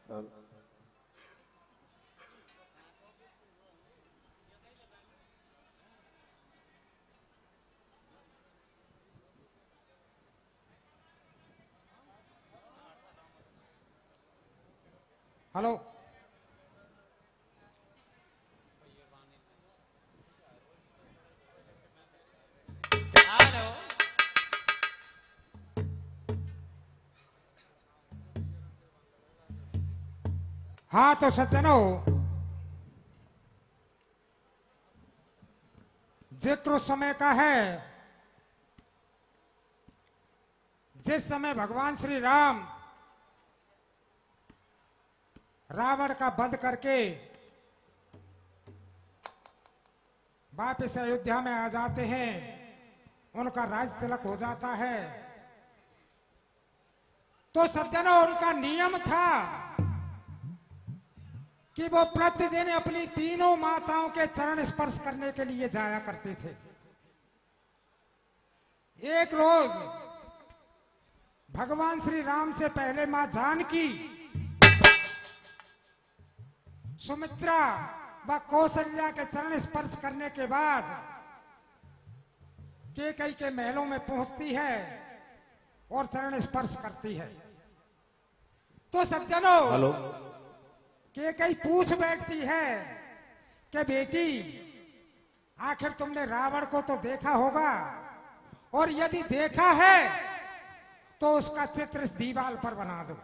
Hello, hello. हाँ तो सज्जनों, जिक्र उस समय का है जिस समय भगवान श्री राम रावण का वध करके वापस अयोध्या में आ जाते हैं, उनका राज तिलक हो जाता है। तो सज्जनों, उनका नियम था कि वो प्रतिदिन अपनी तीनों माताओं के चरण स्पर्श करने के लिए जाया करते थे। एक रोज भगवान श्री राम से पहले मां जानकी, सुमित्रा व कौशल्या के चरण स्पर्श करने के बाद कैकेयी के महलों में पहुंचती है और चरण स्पर्श करती है। तो सज्जनों, हेलो, कैकेयी पूछ बैठती है कि बेटी, आखिर तुमने रावण को तो देखा होगा, और यदि देखा है तो उसका चित्र इस दीवार पर बना दो।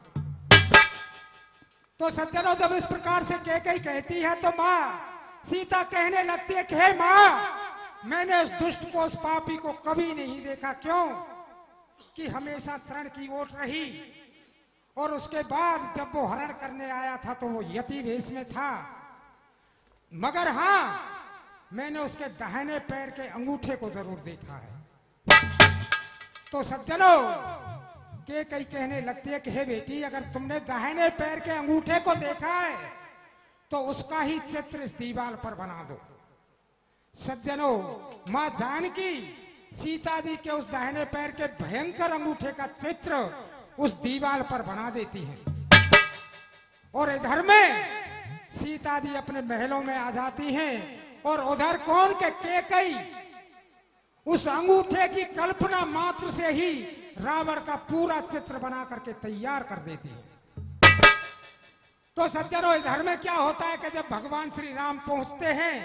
तो सज्जनों, जब इस प्रकार से कैकेयी कहती है तो मां सीता कहने लगती है कि हे मां, मैंने उस दुष्ट को, उस पापी को कभी नहीं देखा। क्यों कि हमेशा तरण की ओट रही, और उसके बाद जब वो हरण करने आया था तो वो यति वेश में था। मगर हाँ, मैंने उसके दाहिने पैर के अंगूठे को जरूर देखा है। तो सज्जनों, कैकेयी कहने लगती है कि हे बेटी, अगर तुमने दाहिने पैर के अंगूठे को देखा है तो उसका ही चित्र इस दीवार पर बना दो। सज्जनों, मां जानकी सीता जी के उस दाहिने पैर के भयंकर अंगूठे का चित्र उस दीवार पर बना देती है, और इधर में सीता जी अपने महलों में आ जाती हैं, और उधर कौन के कैकेयी उस अंगूठे की कल्पना मात्र से ही रावण का पूरा चित्र बना करके तैयार कर देती है। तो सज्जनों, इधर में क्या होता है कि जब भगवान श्री राम पहुंचते हैं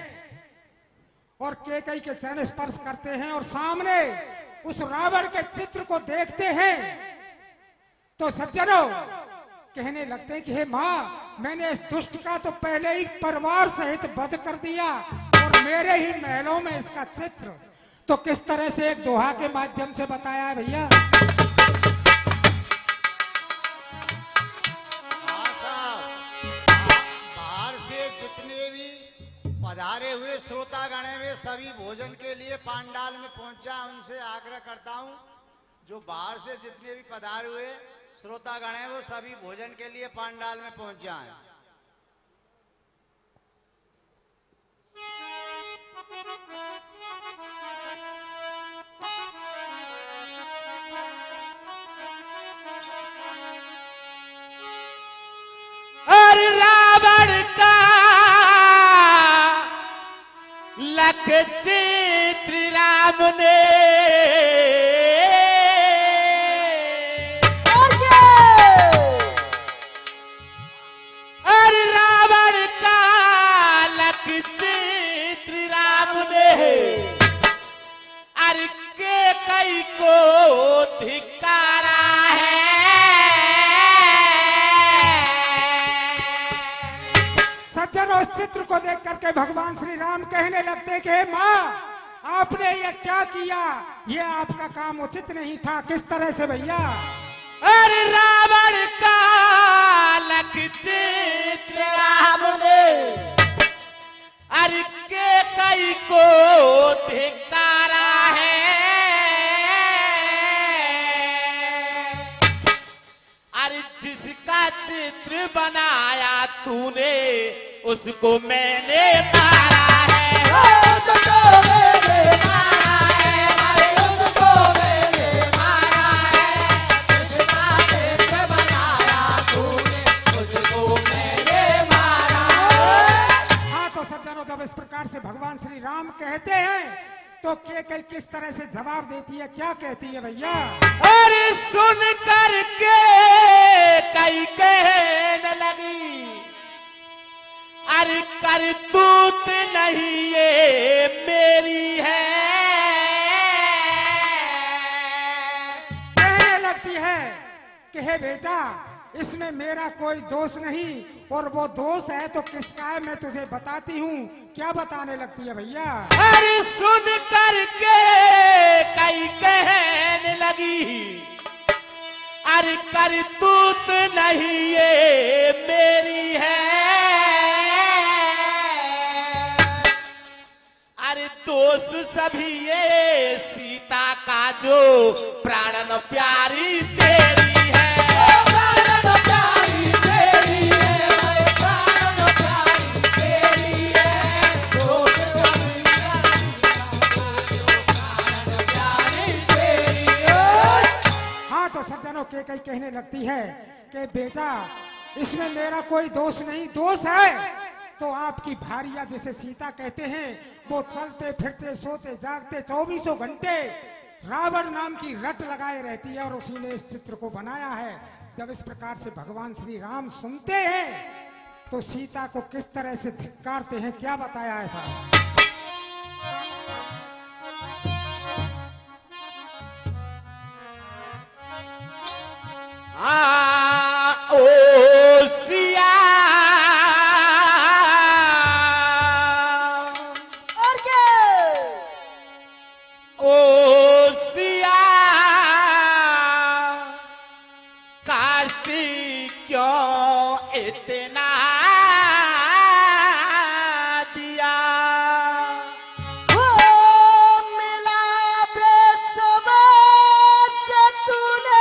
और कैकेयी के चरण स्पर्श करते हैं और सामने उस रावण के चित्र को देखते हैं, तो सज्जनों कहने लगते हैं कि हे मां, मैंने इस दुष्ट का तो पहले ही परिवार सहित वध कर दिया, और मेरे ही महलों में इसका चित्र। तो किस तरह से एक दोहा के माध्यम से बताया है भैया। हाँ साहब, बाहर से जितने भी पधारे हुए श्रोतागण हैं, वे सभी भोजन के लिए पांडाल में पहुंचा। उनसे आग्रह करता हूं, जो बाहर से जितने भी पधारे हुए श्रोतागण हैं, वो सभी भोजन के लिए पांडाल में पहुंच जाएं। और रावण का लख चित्र राम ने, और क्या, और रावण का लख चित्र राम ने, और कैकेयी को धिक्कारा है। सज्जनों, उस चित्र को देख करके भगवान श्री राम कहने लगते कि हे मां, आपने ये क्या किया, ये आपका काम उचित नहीं था। किस तरह से भैया? अरे रावण का लख चित्र राम ने, अरे कैकेयी को धिक्कारा है। अरे जिसका चित्र बनाया तूने, उसको मैंने मारा है। उसको मैंने मारा है, उसको मैंने मारा है। जिसका चित्र बनाया तूने, उसको राम कहते हैं तो के किस तरह से जवाब देती है, क्या कहती है भैया? अरे सुन करके कई कहने लगी, अरे करतूत नहीं ये मेरी है। कहने लगती है कि हे बेटा, इसमें मेरा कोई दोष नहीं, और वो दोष है तो किसका है मैं तुझे बताती हूँ। क्या बताने लगती है भैया? अरे सुन करके कई कहने लगी, अरे करतूत नहीं ये मेरी है। अरे दोस्त सभी ये सीता का जो प्राण प्यारी तेरी है। के कई कहने लगती है कि बेटा, इसमें मेरा कोई दोष नहीं, दोष है तो आपकी भारिया जिसे सीता कहते हैं, वो चलते फिरते सोते जागते 24 घंटे रावण नाम की रट लगाए रहती है, और उसी ने इस चित्र को बनाया है। जब इस प्रकार से भगवान श्री राम सुनते हैं तो सीता को किस तरह से धिक्कारते हैं, क्या बताया ऐसा? ओ सिया और क्या? ओ सिया काष्टी क्यों इतना दिया? मिला बेसबा तूने,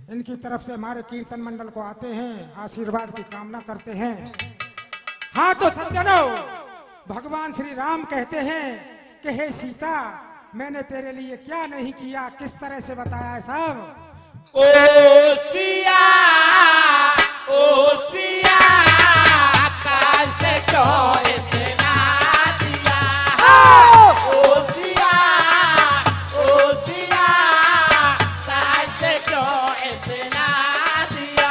इनकी तरफ से हमारे कीर्तन मंडल को आते हैं, आशीर्वाद की कामना करते हैं। हाँ तो सज्जनों, भगवान श्री राम कहते हैं कि हे सीता, मैंने तेरे लिए क्या नहीं किया, किस तरह से बताया है सब? ओ सिया, ओ सिया, काश क्यों इतना दिया? ओ सिया, ओ सिया, काश क्यों इतना दिया?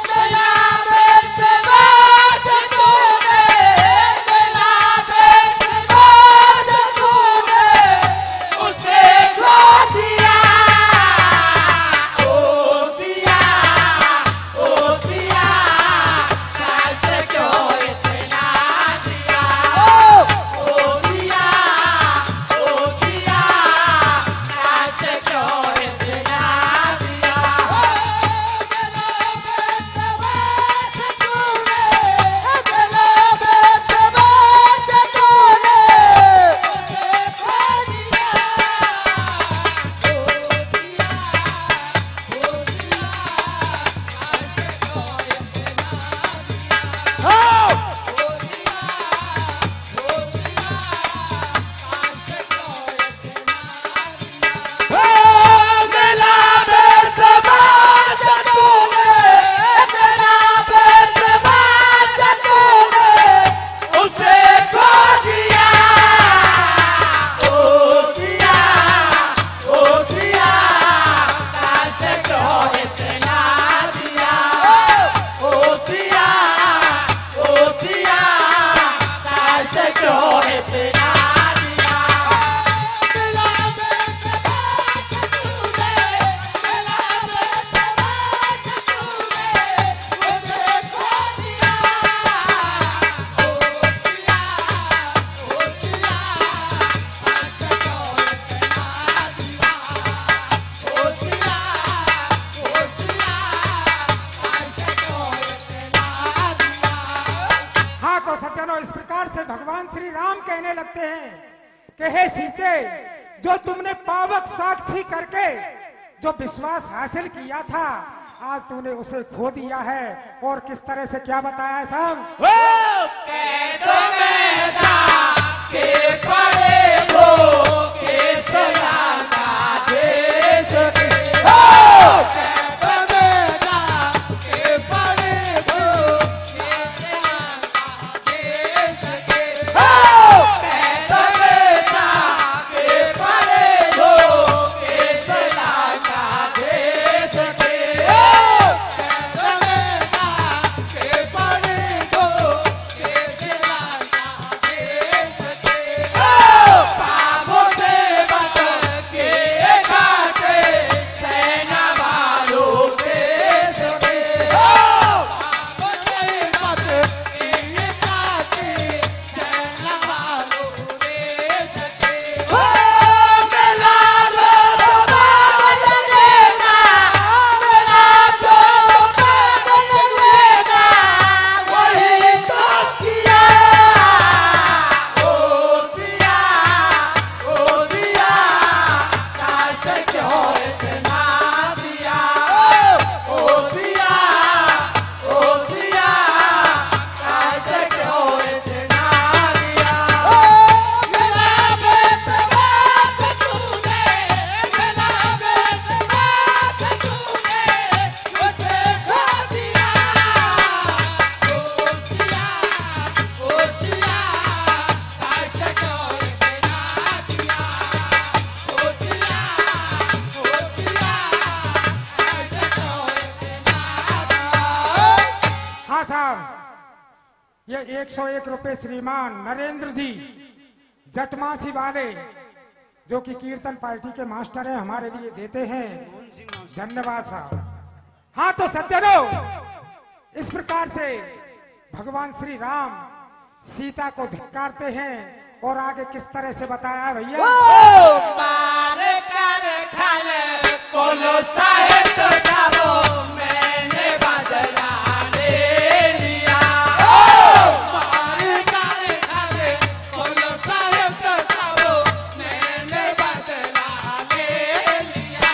मिला बेसबाद तूने, मिला बेसबाद तूने, उसे खो दिया। ओ सिया, भगवान श्री राम कहने लगते हैं कि हे सीते, जो तुमने पावक साक्षी करके जो विश्वास हासिल किया था, आज तूने उसे खो दिया है। और किस तरह से क्या बताया है साहब? कैद में जाके पड़े हो के चला का देश के, कैद में जाके पड़े हो के चला का देश के, कैद में जाके पड़े हो के चला का देश के, कैद में जाके पड़े हो के चला का देश के, पापों से बच के खाते सेना वालों देश के, पापों से बच के खाते सेना वालों देश के, मेला तो पागल लेगा, मेला तो पागल लेगा, वही तो किया। ओ सिया, काट क्यों इतना दिया? ओ सिया, काट क्यों इतना दिया? मेला बेतबात तूने, मेला बेतबात तूने मुझे खा दिया। ओ सिया, काट क्यों इतना दिया? ओ सिया, काट क्यों इतना दिया? हाँ साहब, ये 101 रुपए श्रीमान नरेंद्र जी जटमासी वाले, जो कि कीर्तन पार्टी के मास्टर हैं, हमारे लिए देते हैं। धन्यवाद साहब। हाँ तो सज्जनों, इस प्रकार से भगवान श्री राम सीता को धिक्कारते हैं। और आगे किस तरह से बताया है भैया? मार कर खाले कोनो साहित्य जाबो, मैंने बदला ले लिया। मार कर खाले कोनो साहित्य जाबो, मैंने बदला ले लिया।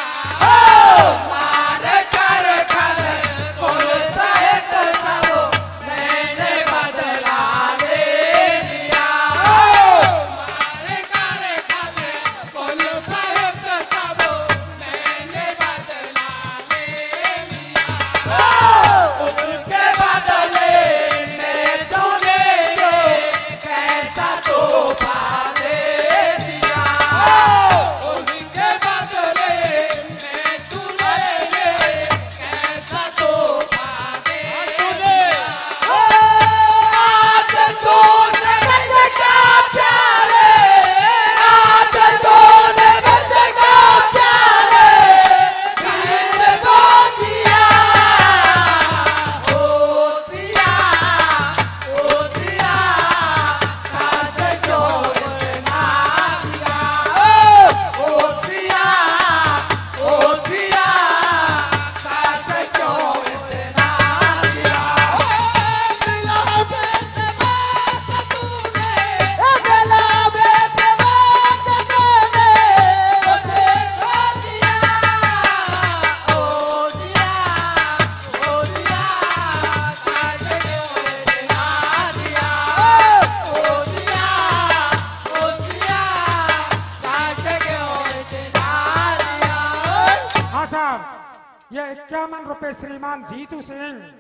मार कर खाले कोनो साहित्य जाबो, मैंने बदला ले लिया। मार कर खाले कोनो साहित्य जाबो, मैंने बदला ले लिया। उसके बदले में तूने ये कैसा तोहफा दे दिया? उसके बदले में तूने ये कैसा तोहफा दे दिया? आज तूने मुझे क्या प्यारे, आज तूने मुझे क्या प्यारे गीत गा दिया। ओ सिया, काट क्यों इतना दिया? ओ सिया, काट क्यों इतना दिया? मेला बेतबात तूने, मेला बेतबात तूने मुझे खा दिया। ओ सिया, काट क्यों इतना दिया? ओ सिया, काट क्यों इतना दिया? हाँ साहब, ये 51 रुपए श्रीमान जीतू सिंह,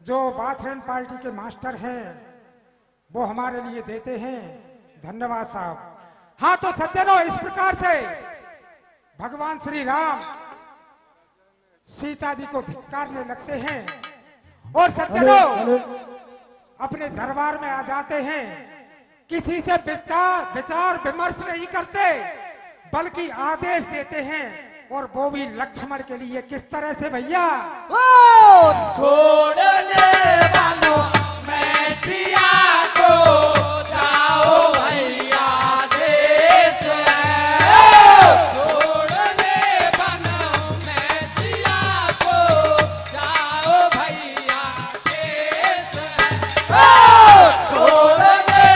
जो बाथरेन पार्टी के मास्टर हैं, वो हमारे लिए देते हैं। धन्यवाद साहब। हाँ तो सज्जनों, इस प्रकार से भगवान श्री राम सीता जी को धिक्कारने लगते हैं। और सज्जनों, अपने दरबार में आ जाते हैं। किसी से विचार विमर्श नहीं करते, बल्कि आदेश देते हैं। और वो भी लक्ष्मण के लिए किस तरह से भैया? छोड़ ले बानो मैं सिया को, जाओ भैया देश है। छोड़ ले बानो मैं सिया को, जाओ भैया देश है। छोड़ ले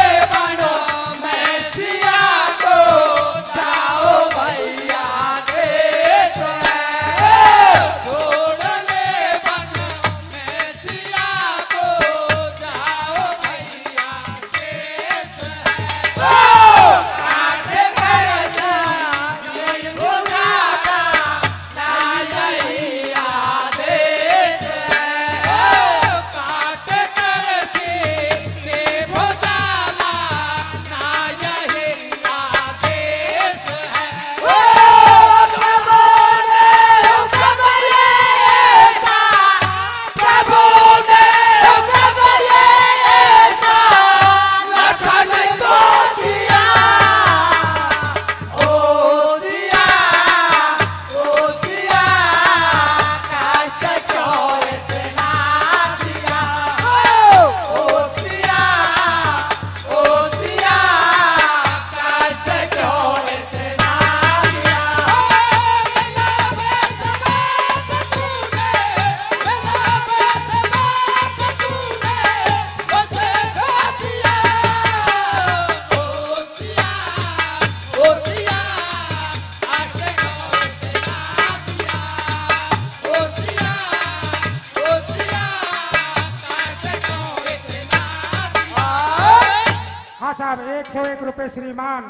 साहब 101 रुपए श्रीमान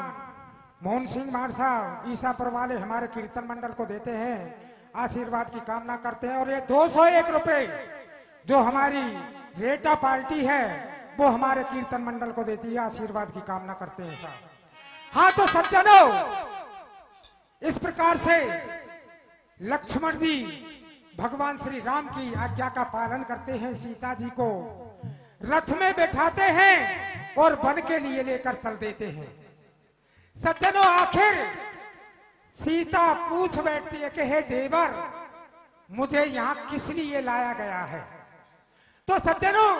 मोहन सिंह मार साहब ईसापुर वाले हमारे कीर्तन मंडल को देते हैं, आशीर्वाद की कामना करते हैं। और ये 201 रुपए जो हमारी रेटा पार्टी है वो हमारे कीर्तन मंडल को देती है, आशीर्वाद की कामना करते हैं साहब। हाँ तो सज्जनों, इस प्रकार से लक्ष्मण जी भगवान श्री राम की आज्ञा का पालन करते हैं, सीता जी को रथ में बैठाते हैं और वन के लिए लेकर चल देते हैं। सज्जनों, आखिर सीता पूछ बैठती है कि हे देवर, मुझे यहां किस लिए लाया गया है। तो सज्जनों,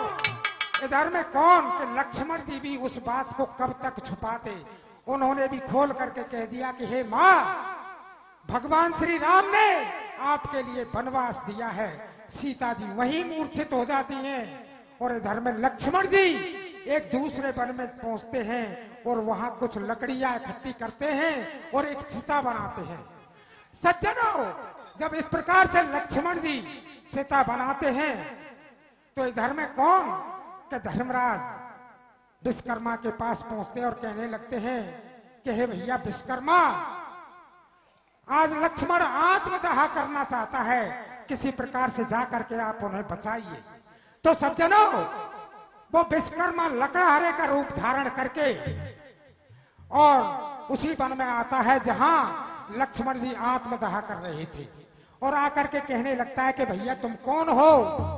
इधर में कौन कि लक्ष्मण जी भी उस बात को कब तक छुपाते, उन्होंने भी खोल करके कह दिया कि हे मां, भगवान श्री राम ने आपके लिए वनवास दिया है। सीता जी वहीं मूर्छित हो जाती हैं और इधर में लक्ष्मण जी एक दूसरे वन में पहुंचते हैं और वहां कुछ लकड़ियां इकट्ठी करते हैं और एक चिता बनाते हैं। सज्जनों, जब इस प्रकार से लक्ष्मण जी चिता बनाते हैं तो इधर में कौन कि धर्मराज विश्वकर्मा के पास पहुंचते और कहने लगते हैं कि हे भैया विश्वकर्मा, आज लक्ष्मण आत्मदाह करना चाहता है, किसी प्रकार से जाकर के आप उन्हें बचाइए। तो सज्जनों, वो विश्वकर्मा लकड़हारे का रूप धारण करके और उसी वन में आता है जहां लक्ष्मण जी आत्मदाह कर रहे थे और आकर के कहने लगता है कि भैया तुम कौन हो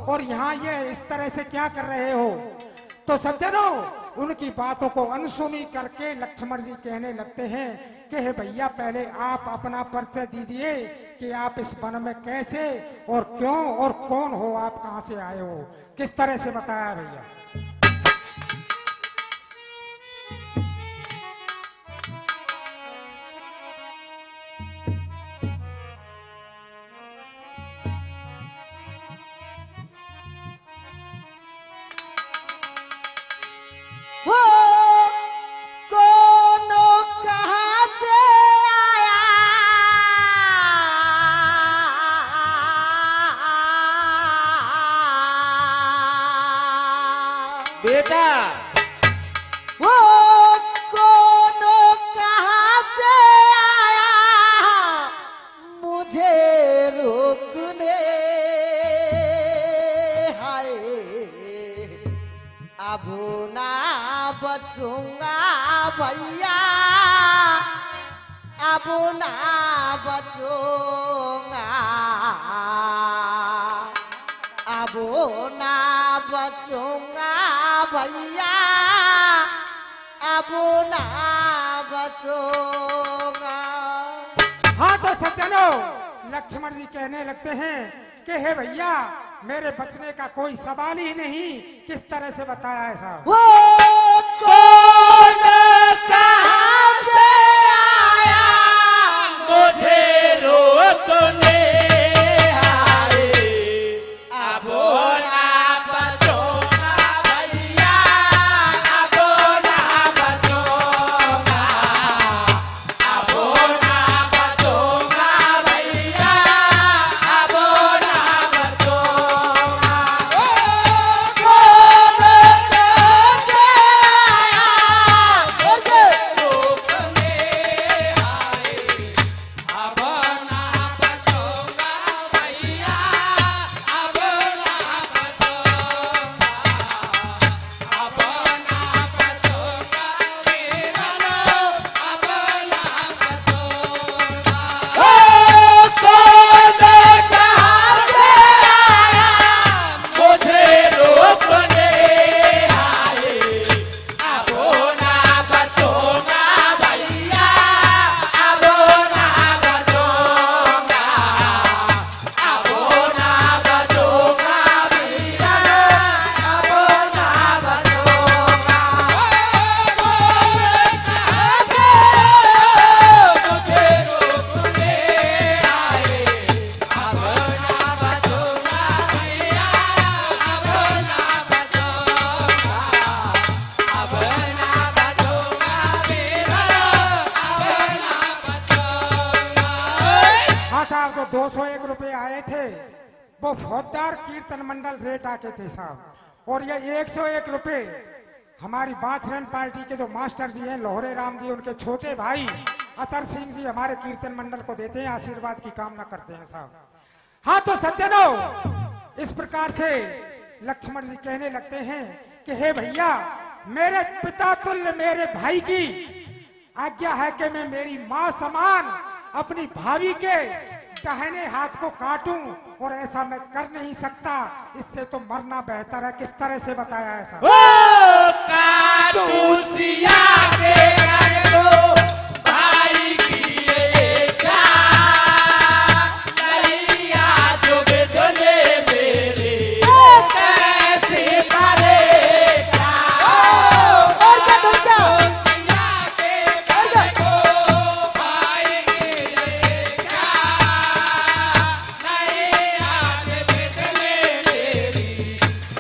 और यहाँ ये इस तरह से क्या कर रहे हो। तो सज्जनों, उनकी बातों को अनसुनी करके लक्ष्मण जी कहने लगते हैं कि हे भैया, पहले आप अपना परिचय दीजिए कि आप इस वन में कैसे और क्यों और कौन हो, आप कहां से आए हो, किस तरह से बताया भैया। बेटा वो कौन कहाँ से आया मुझे रोकने, हाय अब ना बचूंगा भैया, अब ना बचूंगा, अब ना बचूंगा भैया, अब ना बचूंगा। हाँ तो सज्जनों, लक्ष्मण जी कहने लगते हैं कि हे भैया, मेरे बचने का कोई सवाल ही नहीं, किस तरह से बताया है साहब। वो कौन कहाँ से आया मुझे रोकने, अब ना बचूंगा भैया, अब ना बचूंगा, अब ना बचूंगा भैया, अब ना बचूंगा। कौन कैसे आया मुझे रोकने आए, अब ना बचूंगा भैया, अब ना बचूंगा, अब ना बचूंगा मेरा, अब ना बचूंगा। कौन कहाँ से आया मुझे रोकने आए, अब ना बचूंगा भैया, अब ना बचूंगा, अब ना बचूंगा भैया, अब ना बचूंगा। मुझे रोकने आए, अब ना बचूंगा भैया, अब ना बचूंगा, अब ना बचूंगा मेरा, अब ना बचूंगा। हाँ साहब, जो 201 रुपए आए थे वो फौजदार कीर्तन मंडल रेट आके थे साहब, और ये 101 रुपए हमारी बाथरन पार्टी के जो मास्टर जी हैं लोहरे राम जी, उनके छोटे भाई अतर सिंह जी हमारे कीर्तन मंडल को देते हैं, आशीर्वाद की कामना करते हैं साहब। हाँ तो सज्जनों, इस प्रकार से लक्ष्मण जी कहने लगते हैं कि हे भैया, मेरे पिता तुल्य मेरे भाई की आज्ञा है कि मैं मेरी मां समान अपनी भाभी के दाहिने हाथ को काटूं, और ऐसा मैं कर नहीं सकता, इससे तो मरना बेहतर है। किस तरह से बताया ऐसा? ओ काटू सिया के घर को भाई की इच्छा, नैया जो बेदने मेरे कैसे परेगा। और क्या और क्या सिया के घर को भाई की इच्छा, नैया जो बेदने मेरी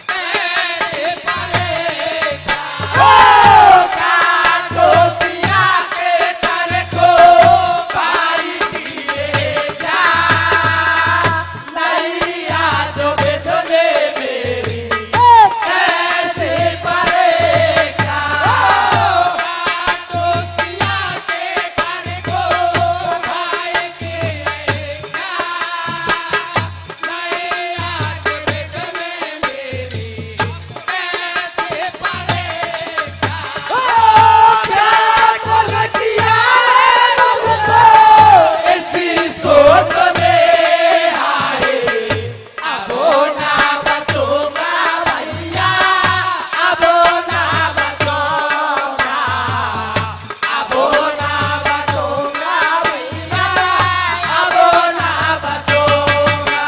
कैसे परेगा। ओ काटू सिया के घर को भाई की इच्छा, नैया जो बेदने मेरी कैसे परेगा। काटू सिया के घर को भाई की इच्छा, नैया जो बेदने मेरी कैसे परेगा। ओ क्या कुल किया है मुझको इसी सोच में हाय, अब ना बचूंगा भैया, अब ना बचूंगा, अब ना बचूंगा भैया, अब ना बचूंगा।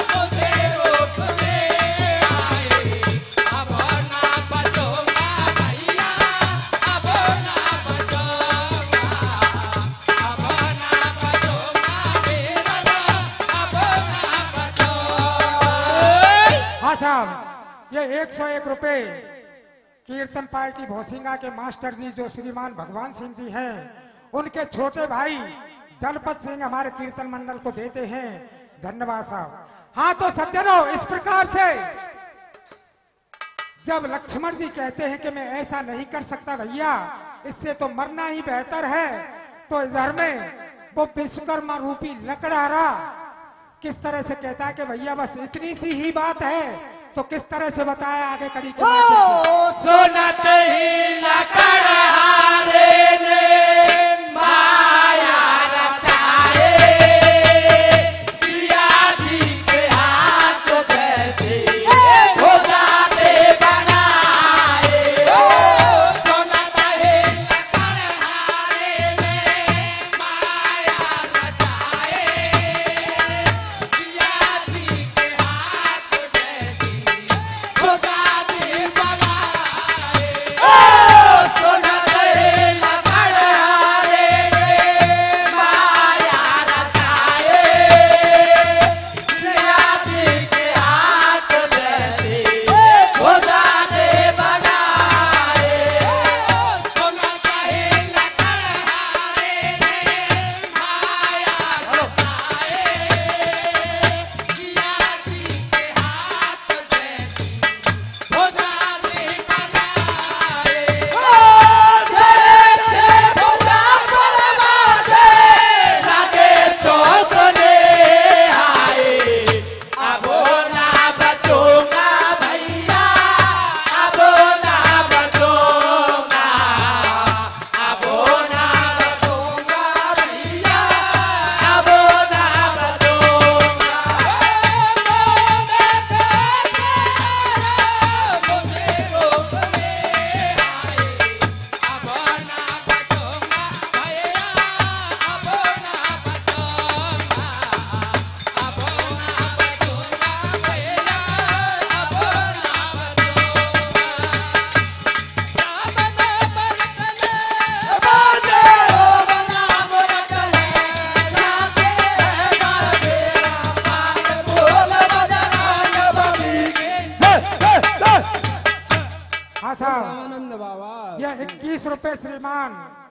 मुझे रोक ले आए, अब ना बचूंगा भैया, अब ना बचूंगा, अब ना बचूंगा मेरा, अब ना बचूंगा। हाँ साहब, ये 101 रुपए कीर्तन पार्टी भोसिंगा के मास्टर जी जो श्रीमान भगवान सिंह जी हैं, उनके छोटे भाई दलपत सिंह हमारे कीर्तन मंडल को देते हैं। धन्यवाद साहब। हाँ तो सज्जनों, इस प्रकार से जब लक्ष्मण जी कहते हैं कि मैं ऐसा नहीं कर सकता भैया, इससे तो मरना ही बेहतर है, तो इधर में वो विश्वकर्मा रूपी लकड़हारा किस तरह से कहता है कि भैया बस इतनी सी ही बात है, तो किस तरह से बताया आगे कड़ी के माध्यम से। सुनत ही लकड़हारे ने माया रचाए, सिया जी के हाथ जैसे हो जाते बनाए। सुनत ही लकड़हारे ने माया रचाए, सिया जी के हाथ जैसी हो जाते बनाए। ओ सुनत ही लकड़हारे ने माया रचाए, सिया जी के हाथ जैसे हो जाते बनाए। सुनत ही लकड़हारे ने माया रचाए, सिया जी के हाथ जैसी हो जाते बनाए। ओ जैसे बुला बरमाते लगे चौकने आए, अब ना बचूंगा भैया, अब ना बचूंगा, अब ना बचूंगा भैया, अब ना बचूंगा। मुझे रोक ले आए, अब ना बचूंगा भैया, अब ना बचूंगा, अब ना बचूंगा भैया, अब ना बचूंगा। हाँ साहब, यह 21 रुपए श्रीमान